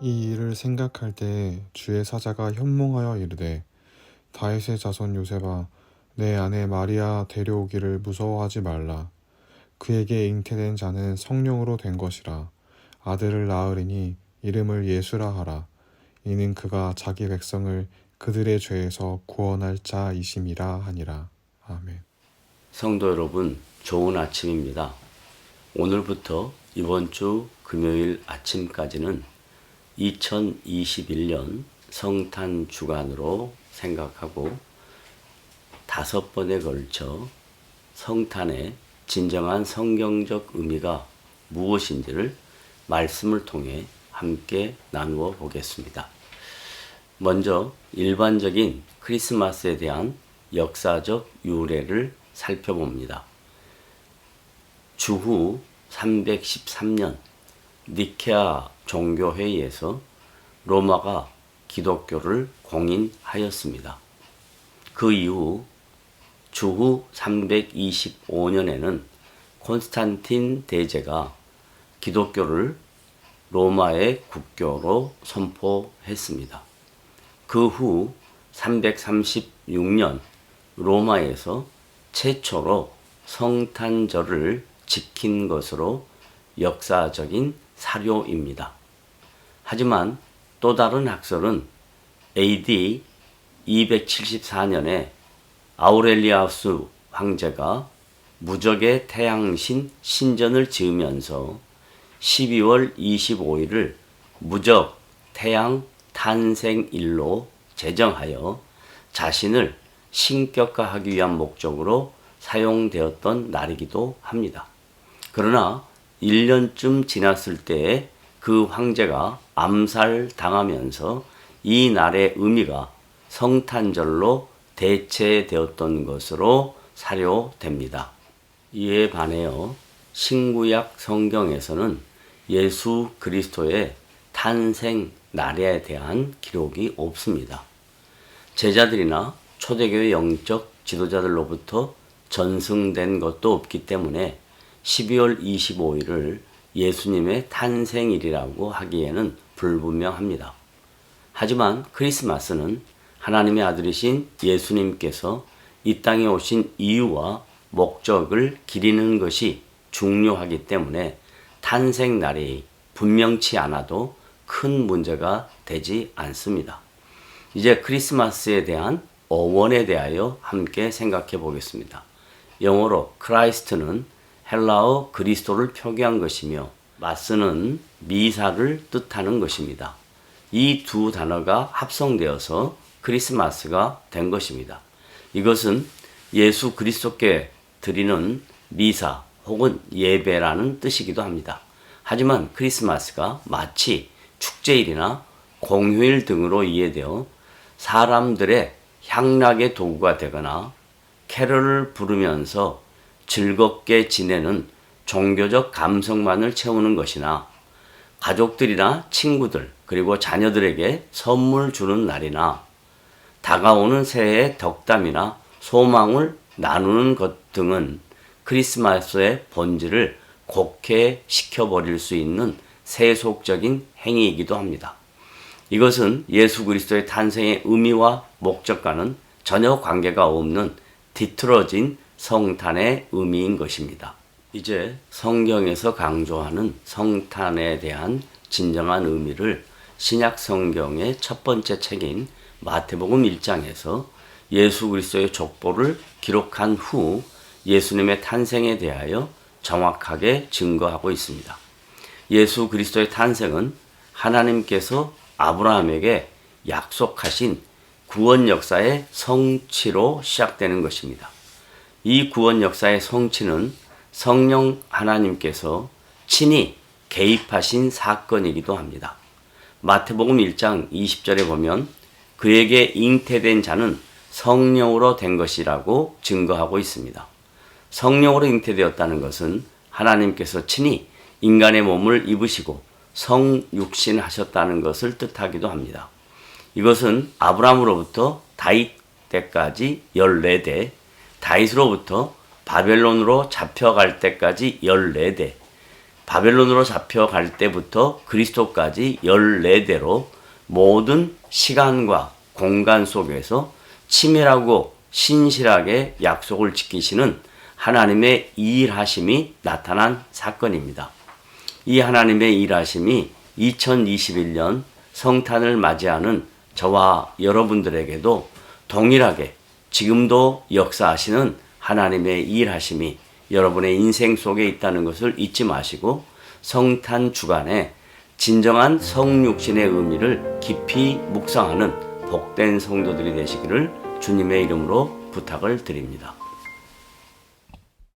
이 일을 생각할 때 주의 사자가 현몽하여 이르되, 다윗의 자손 요셉아, 내 아내 마리아 데려오기를 무서워하지 말라. 그에게 잉태된 자는 성령으로 된 것이라. 아들을 낳으리니 이름을 예수라 하라. 이는 그가 자기 백성을 그들의 죄에서 구원할 자이심이라 하니라. 아멘. 성도 여러분, 좋은 아침입니다. 오늘부터 이번 주 금요일 아침까지는 2021년 성탄 주간으로 생각하고 5번에 걸쳐 성탄의 진정한 성경적 의미가 무엇인지를 말씀을 통해 함께 나누어 보겠습니다. 먼저 일반적인 크리스마스에 대한 역사적 유래를 살펴봅니다. 주후 313년 니케아 종교회의에서 로마가 기독교를 공인하였습니다. 그 이후 주후 325년에는 콘스탄틴 대제가 기독교를 로마의 국교로 선포했습니다. 그 후 336년 로마에서 최초로 성탄절을 지킨 것으로 역사적인 사료입니다. 하지만 또 다른 학설은 AD 274년에 아우렐리아스 황제가 무적의 태양신 신전을 지으면서 12월 25일을 무적 태양 탄생일로 제정하여 자신을 신격화하기 위한 목적으로 사용되었던 날이기도 합니다. 그러나 1년쯤 지났을 때에 그 황제가 암살당하면서 이 날의 의미가 성탄절로 대체되었던 것으로 사료됩니다. 이에 반하여 신구약 성경에서는 예수 그리스도의 탄생 날에 대한 기록이 없습니다. 제자들이나 초대교회 영적 지도자들로부터 전승된 것도 없기 때문에 12월 25일을 예수님의 탄생일이라고 하기에는 불분명합니다. 하지만 크리스마스는 하나님의 아들이신 예수님께서 이 땅에 오신 이유와 목적을 기리는 것이 중요하기 때문에 탄생날이 분명치 않아도 큰 문제가 되지 않습니다. 이제 크리스마스에 대한 어원에 대하여 함께 생각해 보겠습니다. 영어로 크라이스트는 헬라어 그리스도를 표기한 것이며 마스는 미사를 뜻하는 것입니다. 이 두 단어가 합성되어서 크리스마스가 된 것입니다. 이것은 예수 그리스도께 드리는 미사 혹은 예배라는 뜻이기도 합니다. 하지만 크리스마스가 마치 축제일이나 공휴일 등으로 이해되어 사람들의 향락의 도구가 되거나 캐럴을 부르면서 즐겁게 지내는 종교적 감성만을 채우는 것이나 가족들이나 친구들 그리고 자녀들에게 선물 주는 날이나 다가오는 새해의 덕담이나 소망을 나누는 것 등은 크리스마스의 본질을 곡해시켜버릴 수 있는 세속적인 행위이기도 합니다. 이것은 예수 그리스도의 탄생의 의미와 목적과는 전혀 관계가 없는 뒤틀어진 성탄의 의미인 것입니다. 이제 성경에서 강조하는 성탄에 대한 진정한 의미를 신약 성경의 첫 번째 책인 마태복음 1장에서 예수 그리스도의 족보를 기록한 후 예수님의 탄생에 대하여 정확하게 증거하고 있습니다. 예수 그리스도의 탄생은 하나님께서 아브라함에게 약속하신 구원 역사의 성취로 시작되는 것입니다. 이 구원 역사의 성취는 성령 하나님께서 친히 개입하신 사건이기도 합니다. 마태복음 1장 20절에 보면 그에게 잉태된 자는 성령으로 된 것이라고 증거하고 있습니다. 성령으로 잉태되었다는 것은 하나님께서 친히 인간의 몸을 입으시고 성육신하셨다는 것을 뜻하기도 합니다. 이것은 아브라함으로부터 다윗 때까지 14대, 다윗으로부터 바벨론으로 잡혀갈 때까지 14대, 바벨론으로 잡혀갈 때부터 그리스도까지 14대로 모든 시간과 공간 속에서 치밀하고 신실하게 약속을 지키시는 하나님의 일하심이 나타난 사건입니다. 이 하나님의 일하심이 2021년 성탄을 맞이하는 저와 여러분들에게도 동일하게 지금도 역사하시는 하나님의 일하심이 여러분의 인생 속에 있다는 것을 잊지 마시고 성탄 주간에 진정한 성육신의 의미를 깊이 묵상하는 복된 성도들이 되시기를 주님의 이름으로 부탁을 드립니다.